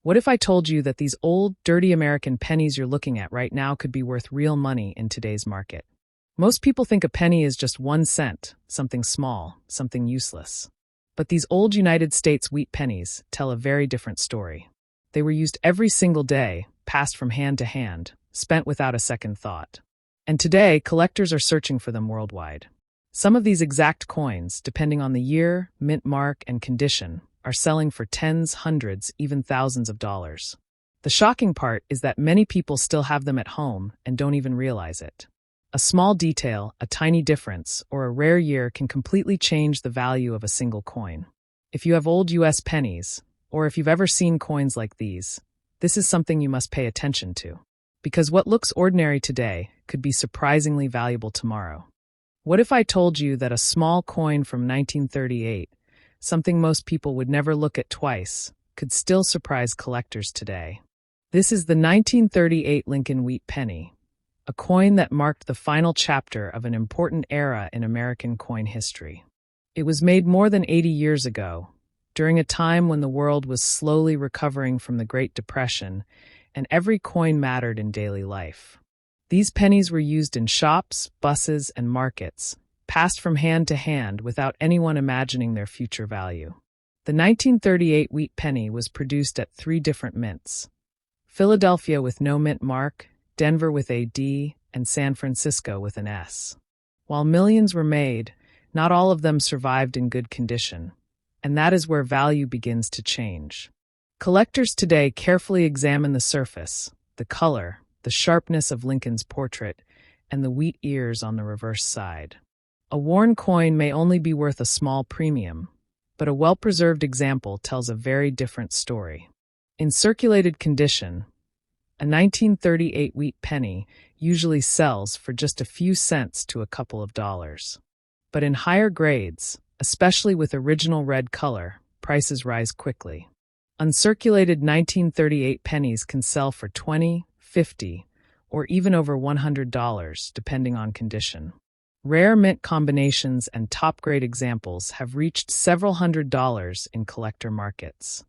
What if I told you that these old, dirty American pennies you're looking at right now could be worth real money in today's market? Most people think a penny is just 1 cent, something small, something useless. But these old United States wheat pennies tell a very different story. They were used every single day, passed from hand to hand, spent without a second thought. And today, collectors are searching for them worldwide. Some of these exact coins, depending on the year, mint mark, and condition, are selling for tens, hundreds, even thousands of dollars. The shocking part is that many people still have them at home and don't even realize it. A small detail, a tiny difference, or a rare year can completely change the value of a single coin. If you have old US pennies, or if you've ever seen coins like these, this is something you must pay attention to. Because what looks ordinary today could be surprisingly valuable tomorrow. What if I told you that a small coin from 1938, something most people would never look at twice, could still surprise collectors today? This is the 1938 Lincoln Wheat Penny, a coin that marked the final chapter of an important era in American coin history. It was made more than 80 years ago, during a time when the world was slowly recovering from the Great Depression, and every coin mattered in daily life. These pennies were used in shops, buses, and markets, passed from hand to hand without anyone imagining their future value. The 1938 wheat penny was produced at 3 different mints: Philadelphia with no mint mark, Denver with a D, and San Francisco with an S. While millions were made, not all of them survived in good condition, and that is where value begins to change. Collectors today carefully examine the surface, the color, the sharpness of Lincoln's portrait, and the wheat ears on the reverse side. A worn coin may only be worth a small premium, but a well-preserved example tells a very different story. In circulated condition, a 1938 wheat penny usually sells for just a few cents to a couple of dollars. But in higher grades, especially with original red color, prices rise quickly. Uncirculated 1938 pennies can sell for $20, $50, or even over $100, depending on condition. Rare mint combinations and top-grade examples have reached several $100s in collector markets.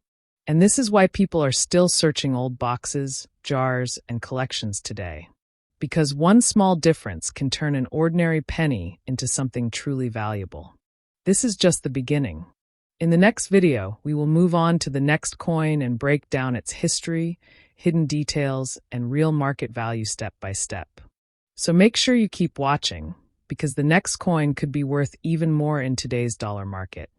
And this is why people are still searching old boxes, jars, and collections today. Because one small difference can turn an ordinary penny into something truly valuable. This is just the beginning. In the next video, we will move on to the next coin and break down its history, hidden details, and real market value step by step. So make sure you keep watching, because the next coin could be worth even more in today's dollar market.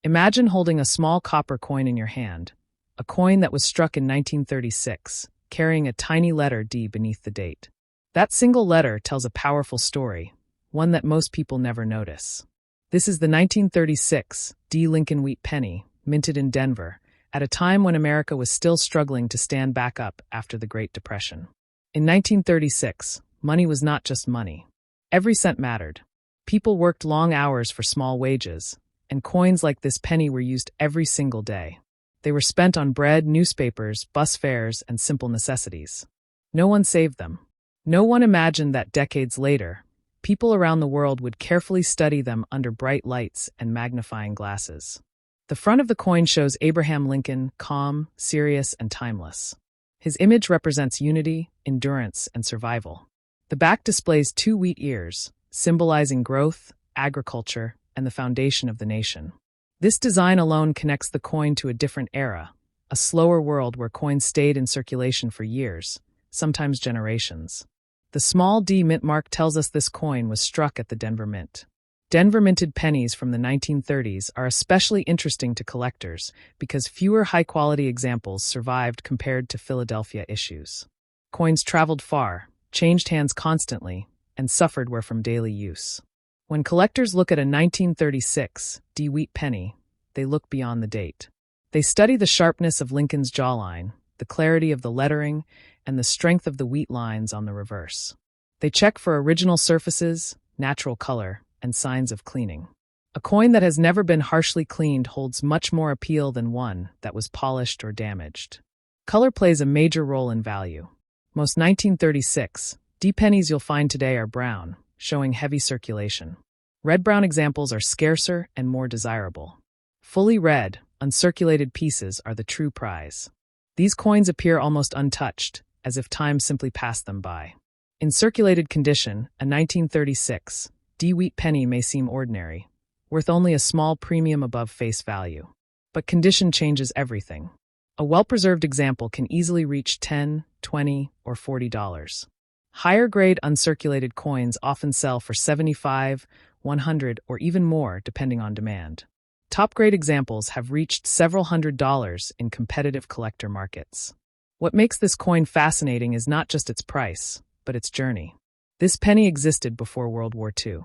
Imagine holding a small copper coin in your hand, a coin that was struck in 1936, carrying a tiny letter D beneath the date. That single letter tells a powerful story, one that most people never notice. This is the 1936 D. Lincoln Wheat Penny, minted in Denver, at a time when America was still struggling to stand back up after the Great Depression. In 1936, money was not just money. Every cent mattered. People worked long hours for small wages, and coins like this penny were used every single day. They were spent on bread, newspapers, bus fares, and simple necessities. No one saved them. No one imagined that decades later, people around the world would carefully study them under bright lights and magnifying glasses. The front of the coin shows Abraham Lincoln, calm, serious, and timeless. His image represents unity, endurance, and survival. The back displays 2 wheat ears, symbolizing growth, agriculture, and the foundation of the nation. This design alone connects the coin to a different era, a slower world where coins stayed in circulation for years, sometimes generations. The small D mint mark tells us this coin was struck at the Denver Mint. Denver minted pennies from the 1930s are especially interesting to collectors because fewer high-quality examples survived compared to Philadelphia issues. Coins traveled far, changed hands constantly, and suffered were from daily use. When collectors look at a 1936 D wheat penny, they look beyond the date. They study the sharpness of Lincoln's jawline, the clarity of the lettering, and the strength of the wheat lines on the reverse. They check for original surfaces, natural color, and signs of cleaning. A coin that has never been harshly cleaned holds much more appeal than one that was polished or damaged. Color plays a major role in value. Most 1936 D pennies you'll find today are brown, showing heavy circulation. Red-brown examples are scarcer and more desirable. Fully red, uncirculated pieces are the true prize. These coins appear almost untouched, as if time simply passed them by. In circulated condition, a 1936 D-wheat penny may seem ordinary, worth only a small premium above face value. But condition changes everything. A well-preserved example can easily reach $10, $20, or $40. Higher-grade uncirculated coins often sell for $75, $100, or even more, depending on demand. Top-grade examples have reached several $100s in competitive collector markets. What makes this coin fascinating is not just its price, but its journey. This penny existed before World War II.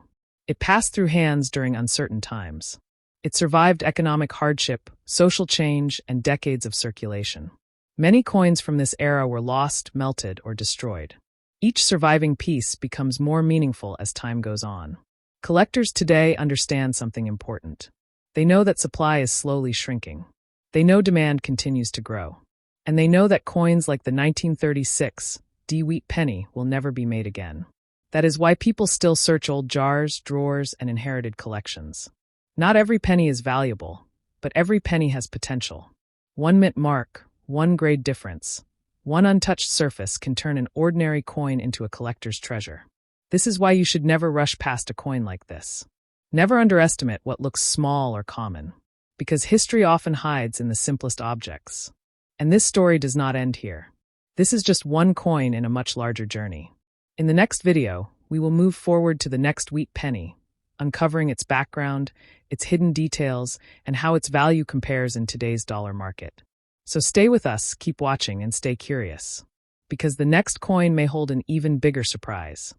It passed through hands during uncertain times. It survived economic hardship, social change, and decades of circulation. Many coins from this era were lost, melted, or destroyed. Each surviving piece becomes more meaningful as time goes on. Collectors today understand something important. They know that supply is slowly shrinking. They know demand continues to grow. And they know that coins like the 1936 D-wheat penny will never be made again. That is why people still search old jars, drawers, and inherited collections. Not every penny is valuable, but every penny has potential. One mint mark, one grade difference, one untouched surface can turn an ordinary coin into a collector's treasure. This is why you should never rush past a coin like this. Never underestimate what looks small or common, because history often hides in the simplest objects. And this story does not end here. This is just one coin in a much larger journey. In the next video, we will move forward to the next wheat penny, uncovering its background, its hidden details, and how its value compares in today's dollar market. So stay with us, keep watching, and stay curious, because the next coin may hold an even bigger surprise.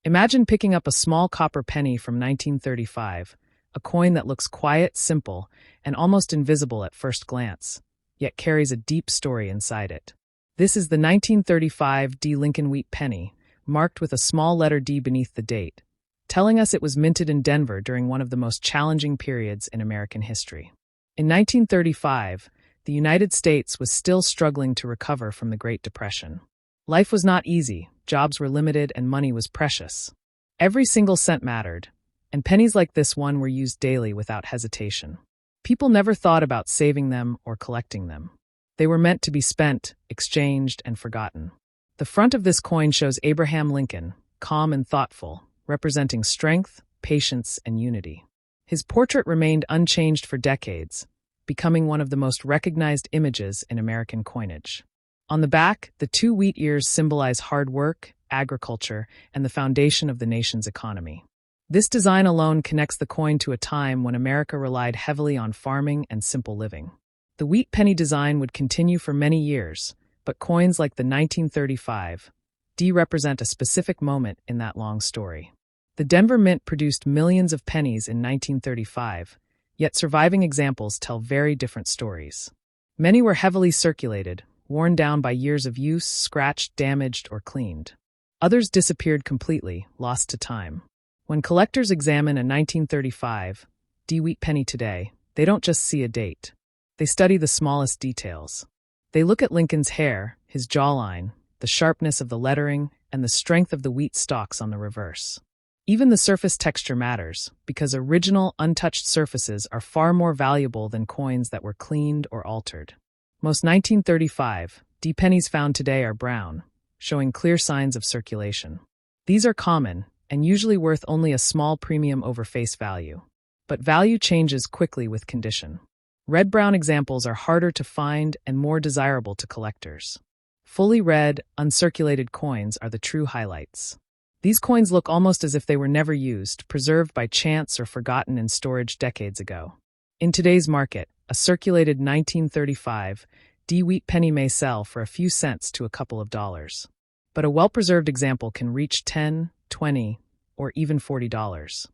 Imagine picking up a small copper penny from 1935, a coin that looks quiet, simple, and almost invisible at first glance, yet carries a deep story inside it. This is the 1935 D. Lincoln wheat penny, marked with a small letter D beneath the date, telling us it was minted in Denver during one of the most challenging periods in American history. In 1935, the United States was still struggling to recover from the Great Depression. Life was not easy, jobs were limited, and money was precious. Every single cent mattered, and pennies like this one were used daily without hesitation. People never thought about saving them or collecting them. They were meant to be spent, exchanged, and forgotten. The front of this coin shows Abraham Lincoln, calm and thoughtful, representing strength, patience, and unity. His portrait remained unchanged for decades, becoming one of the most recognized images in American coinage. On the back, the two wheat ears symbolize hard work, agriculture, and the foundation of the nation's economy. This design alone connects the coin to a time when America relied heavily on farming and simple living. The wheat penny design would continue for many years, but coins like the 1935 D represent a specific moment in that long story. The Denver Mint produced millions of pennies in 1935, yet surviving examples tell very different stories. Many were heavily circulated, worn down by years of use, scratched, damaged, or cleaned. Others disappeared completely, lost to time. When collectors examine a 1935 D wheat penny today, they don't just see a date. They study the smallest details. They look at Lincoln's hair, his jawline, the sharpness of the lettering, and the strength of the wheat stalks on the reverse. Even the surface texture matters, because original, untouched surfaces are far more valuable than coins that were cleaned or altered. Most 1935 D pennies found today are brown, showing clear signs of circulation. These are common, and usually worth only a small premium over face value. But value changes quickly with condition. Red-brown examples are harder to find and more desirable to collectors. Fully red, uncirculated coins are the true highlights. These coins look almost as if they were never used, preserved by chance or forgotten in storage decades ago. In today's market, a circulated 1935 D wheat penny may sell for a few cents to a couple of dollars. But a well-preserved example can reach $10, $20, or even $40.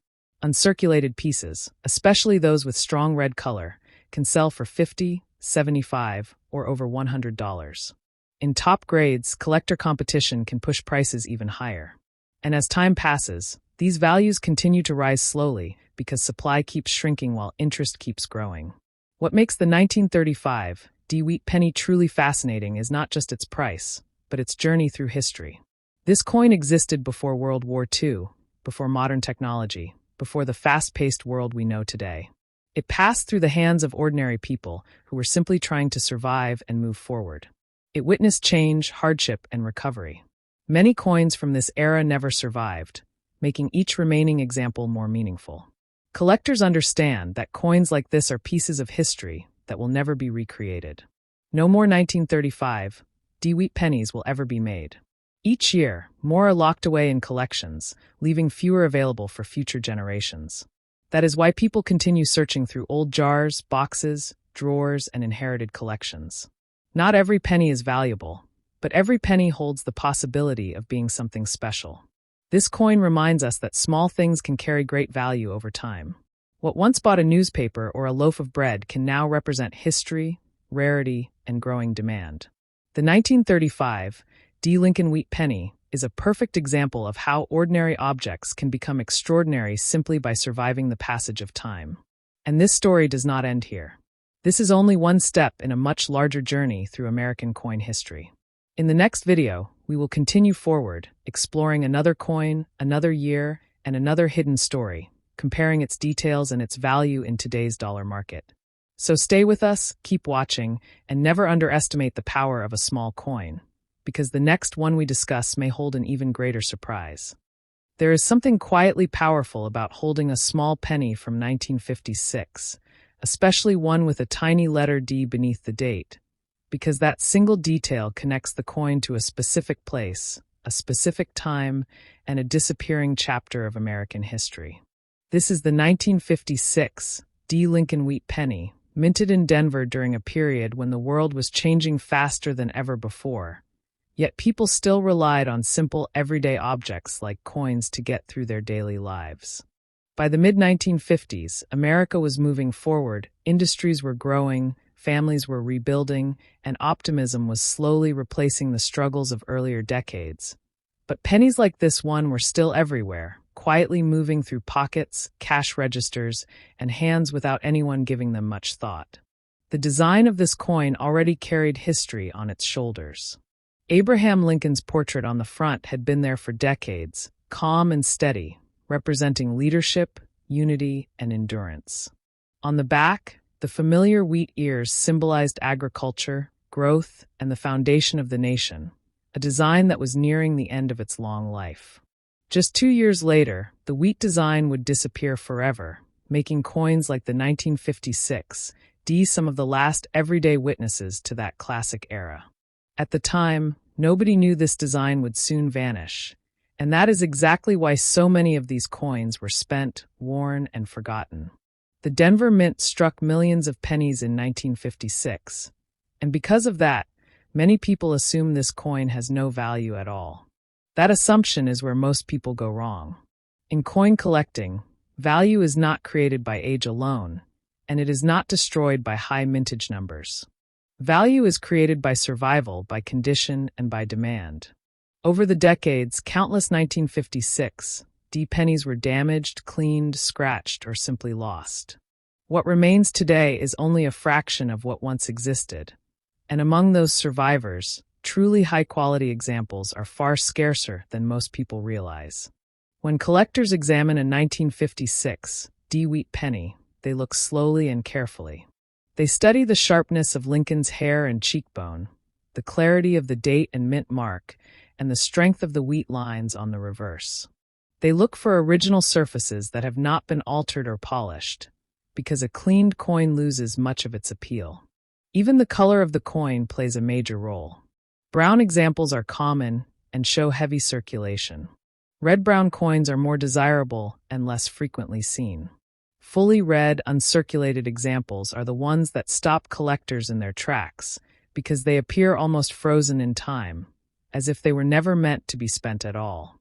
Uncirculated pieces, especially those with strong red color, can sell for $50, $75, or over $100. In top grades, collector competition can push prices even higher. And as time passes, these values continue to rise slowly because supply keeps shrinking while interest keeps growing. What makes the 1935 D wheat penny truly fascinating is not just its price, but its journey through history. This coin existed before World War II, before modern technology, before the fast-paced world we know today. It passed through the hands of ordinary people who were simply trying to survive and move forward. It witnessed change, hardship, and recovery. Many coins from this era never survived, making each remaining example more meaningful. Collectors understand that coins like this are pieces of history that will never be recreated. No more 1935 wheat pennies will ever be made. Each year, more are locked away in collections, leaving fewer available for future generations. That is why people continue searching through old jars, boxes, drawers, and inherited collections. Not every penny is valuable, but every penny holds the possibility of being something special. This coin reminds us that small things can carry great value over time. What once bought a newspaper or a loaf of bread can now represent history, rarity, and growing demand. The 1935 Lincoln wheat penny is a perfect example of how ordinary objects can become extraordinary simply by surviving the passage of time. And this story does not end here. This is only one step in a much larger journey through American coin history. In the next video, we will continue forward, exploring another coin, another year, and another hidden story, comparing its details and its value in today's dollar market. So stay with us, keep watching, and never underestimate the power of a small coin, because the next one we discuss may hold an even greater surprise. There is something quietly powerful about holding a small penny from 1956, especially one with a tiny letter D beneath the date, because that single detail connects the coin to a specific place, a specific time, and a disappearing chapter of American history. This is the 1956 Lincoln wheat penny, minted in Denver during a period when the world was changing faster than ever before. Yet people still relied on simple, everyday objects like coins to get through their daily lives. By the mid-1950s, America was moving forward, industries were growing, families were rebuilding, and optimism was slowly replacing the struggles of earlier decades. But pennies like this one were still everywhere, quietly moving through pockets, cash registers, and hands without anyone giving them much thought. The design of this coin already carried history on its shoulders. Abraham Lincoln's portrait on the front had been there for decades, calm and steady, representing leadership, unity, and endurance. On the back, the familiar wheat ears symbolized agriculture, growth, and the foundation of the nation, a design that was nearing the end of its long life. Just 2 years later, the wheat design would disappear forever, making coins like the 1956 some of the last everyday witnesses to that classic era. At the time, nobody knew this design would soon vanish, and that is exactly why so many of these coins were spent, worn, and forgotten. The Denver Mint struck millions of pennies in 1956, and because of that, many people assume this coin has no value at all. That assumption is where most people go wrong. In coin collecting, value is not created by age alone, and it is not destroyed by high mintage numbers. Value is created by survival, by condition, and by demand. Over the decades, countless 1956 pennies were damaged, cleaned, scratched, or simply lost. What remains today is only a fraction of what once existed, and among those survivors, truly high-quality examples are far scarcer than most people realize. When collectors examine a 1956 wheat penny, they look slowly and carefully. They study the sharpness of Lincoln's hair and cheekbone, the clarity of the date and mint mark, and the strength of the wheat lines on the reverse. They look for original surfaces that have not been altered or polished, because a cleaned coin loses much of its appeal. Even the color of the coin plays a major role. Brown examples are common and show heavy circulation. Red-brown coins are more desirable and less frequently seen. Fully red, uncirculated examples are the ones that stop collectors in their tracks because they appear almost frozen in time, as if they were never meant to be spent at all.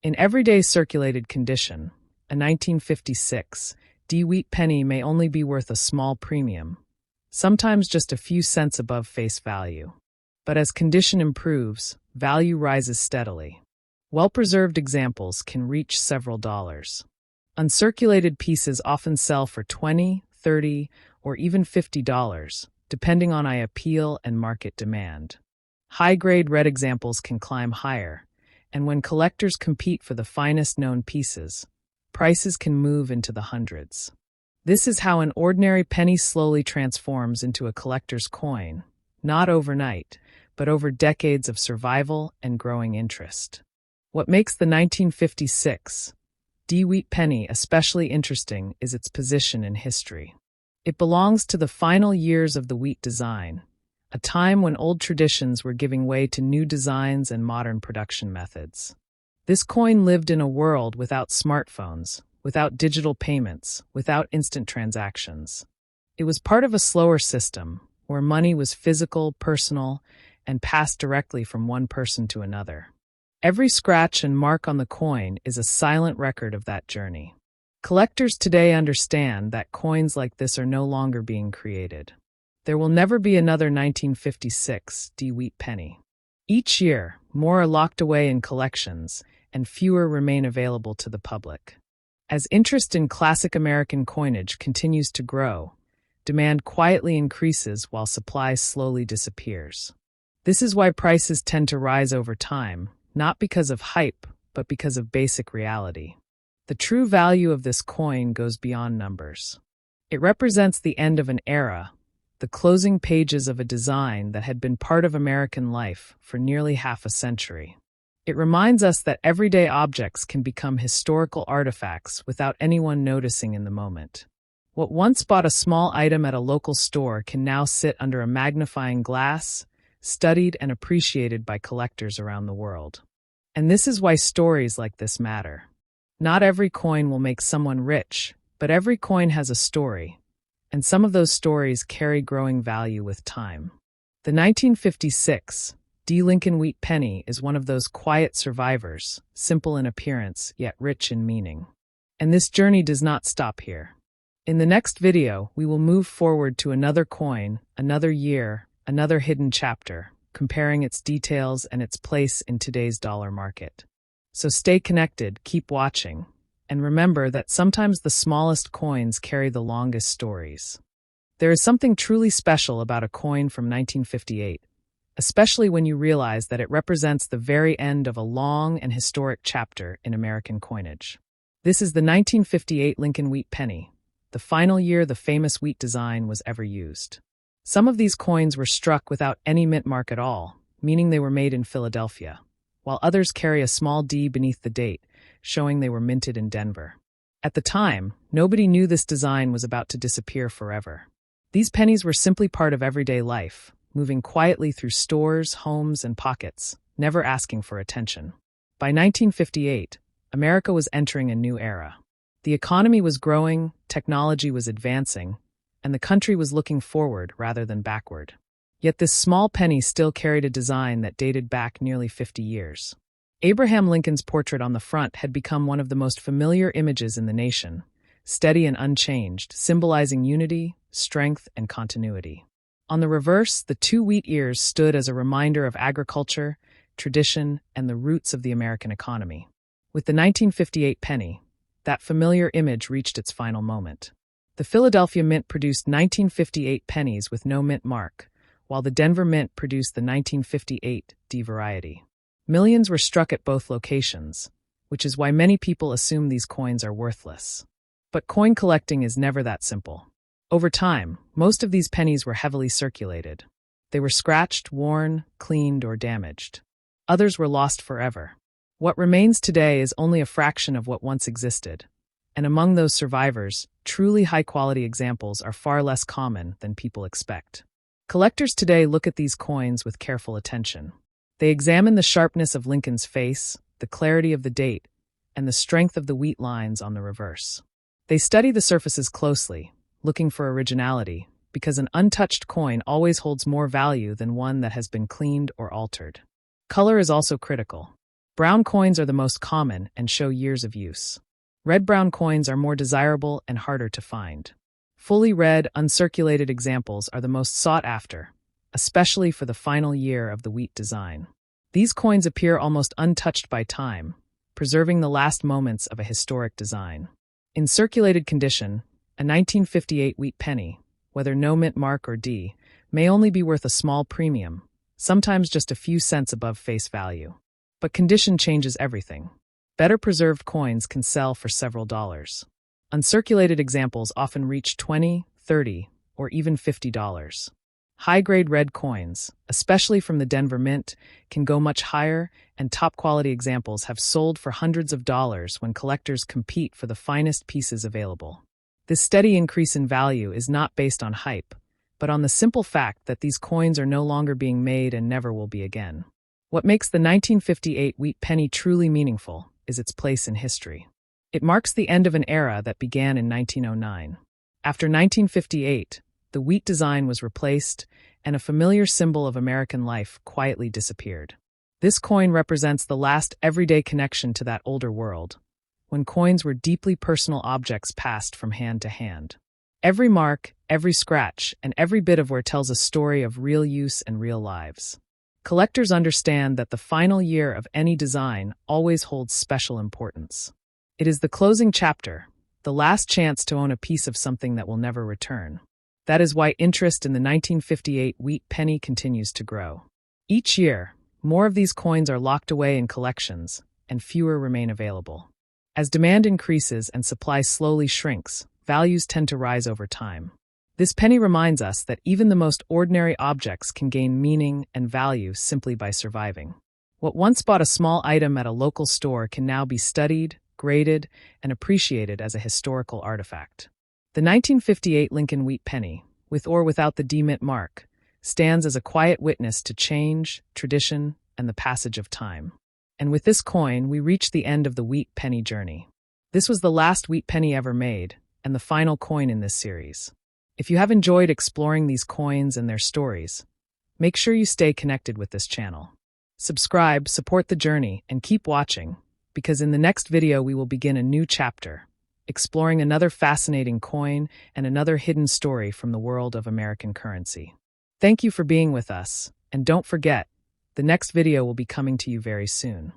In everyday circulated condition, a 1956 wheat penny may only be worth a small premium, sometimes just a few cents above face value. But as condition improves, value rises steadily. Well-preserved examples can reach several dollars. Uncirculated pieces often sell for $20, $30, or even $50, depending on eye appeal and market demand. High-grade red examples can climb higher, and when collectors compete for the finest known pieces, prices can move into the hundreds. This is how an ordinary penny slowly transforms into a collector's coin, not overnight, but over decades of survival and growing interest. What makes the 1956 wheat penny especially interesting is its position in history. It belongs to the final years of the wheat design, a time when old traditions were giving way to new designs and modern production methods. This coin lived in a world without smartphones, without digital payments, without instant transactions. It was part of a slower system, where money was physical, personal, and passed directly from one person to another. Every scratch and mark on the coin is a silent record of that journey. Collectors today understand that coins like this are no longer being created. There will never be another 1956 wheat penny. Each year, more are locked away in collections, and fewer remain available to the public. As interest in classic American coinage continues to grow, demand quietly increases while supply slowly disappears. This is why prices tend to rise over time, not because of hype, but because of basic reality. The true value of this coin goes beyond numbers. It represents the end of an era, the closing pages of a design that had been part of American life for nearly half a century. It reminds us that everyday objects can become historical artifacts without anyone noticing in the moment. What once bought a small item at a local store can now sit under a magnifying glass, studied and appreciated by collectors around the world. And this is why stories like this matter. Not every coin will make someone rich, but every coin has a story, and some of those stories carry growing value with time. The 1956 Lincoln wheat penny is one of those quiet survivors, simple in appearance, yet rich in meaning. And this journey does not stop here. In the next video, we will move forward to another coin, another year, another hidden chapter, comparing its details and its place in today's dollar market. So stay connected, keep watching, and remember that sometimes the smallest coins carry the longest stories. There is something truly special about a coin from 1958, especially when you realize that it represents the very end of a long and historic chapter in American coinage. This is the 1958 Lincoln wheat penny, the final year the famous wheat design was ever used. Some of these coins were struck without any mint mark at all, meaning they were made in Philadelphia, while others carry a small D beneath the date, showing they were minted in Denver. At the time, nobody knew this design was about to disappear forever. These pennies were simply part of everyday life, moving quietly through stores, homes, and pockets, never asking for attention. By 1958, America was entering a new era. The economy was growing, technology was advancing, and the country was looking forward rather than backward. Yet this small penny still carried a design that dated back nearly 50 years. Abraham Lincoln's portrait on the front had become one of the most familiar images in the nation, steady and unchanged, symbolizing unity, strength, and continuity. On the reverse, the two wheat ears stood as a reminder of agriculture, tradition, and the roots of the American economy. With the 1958 penny, that familiar image reached its final moment. The Philadelphia Mint produced 1958 pennies with no mint mark, while the Denver Mint produced the 1958 D variety. Millions were struck at both locations, which is why many people assume these coins are worthless. But coin collecting is never that simple. Over time, most of these pennies were heavily circulated. They were scratched, worn, cleaned, or damaged. Others were lost forever. What remains today is only a fraction of what once existed, and among those survivors, truly high-quality examples are far less common than people expect. Collectors today look at these coins with careful attention. They examine the sharpness of Lincoln's face, the clarity of the date, and the strength of the wheat lines on the reverse. They study the surfaces closely, looking for originality, because an untouched coin always holds more value than one that has been cleaned or altered. Color is also critical. Brown coins are the most common and show years of use. Red-brown coins are more desirable and harder to find. Fully red, uncirculated examples are the most sought after, especially for the final year of the wheat design. These coins appear almost untouched by time, preserving the last moments of a historic design. In circulated condition, a 1958 wheat penny, whether no mint mark or D, may only be worth a small premium, sometimes just a few cents above face value. But condition changes everything. Better preserved coins can sell for several dollars. Uncirculated examples often reach $20, $30, or even $50. High-grade red coins, especially from the Denver Mint, can go much higher, and top-quality examples have sold for hundreds of dollars when collectors compete for the finest pieces available. This steady increase in value is not based on hype, but on the simple fact that these coins are no longer being made and never will be again. What makes the 1958 wheat penny truly meaningful is its place in history. It marks the end of an era that began in 1909. After 1958, the wheat design was replaced, and a familiar symbol of American life quietly disappeared. This coin represents the last everyday connection to that older world, when coins were deeply personal objects passed from hand to hand. Every mark, every scratch, and every bit of wear tells a story of real use and real lives. Collectors understand that the final year of any design always holds special importance. It is the closing chapter, the last chance to own a piece of something that will never return. That is why interest in the 1958 wheat penny continues to grow. Each year, more of these coins are locked away in collections, and fewer remain available. As demand increases and supply slowly shrinks, values tend to rise over time. This penny reminds us that even the most ordinary objects can gain meaning and value simply by surviving. What once bought a small item at a local store can now be studied, graded, and appreciated as a historical artifact. The 1958 Lincoln wheat penny, with or without the D-Mint mark, stands as a quiet witness to change, tradition, and the passage of time. And with this coin, we reach the end of the wheat penny journey. This was the last wheat penny ever made, and the final coin in this series. If you have enjoyed exploring these coins and their stories, make sure you stay connected with this channel. Subscribe, support the journey, and keep watching, because in the next video we will begin a new chapter, exploring another fascinating coin and another hidden story from the world of American currency. Thank you for being with us, and don't forget, the next video will be coming to you very soon.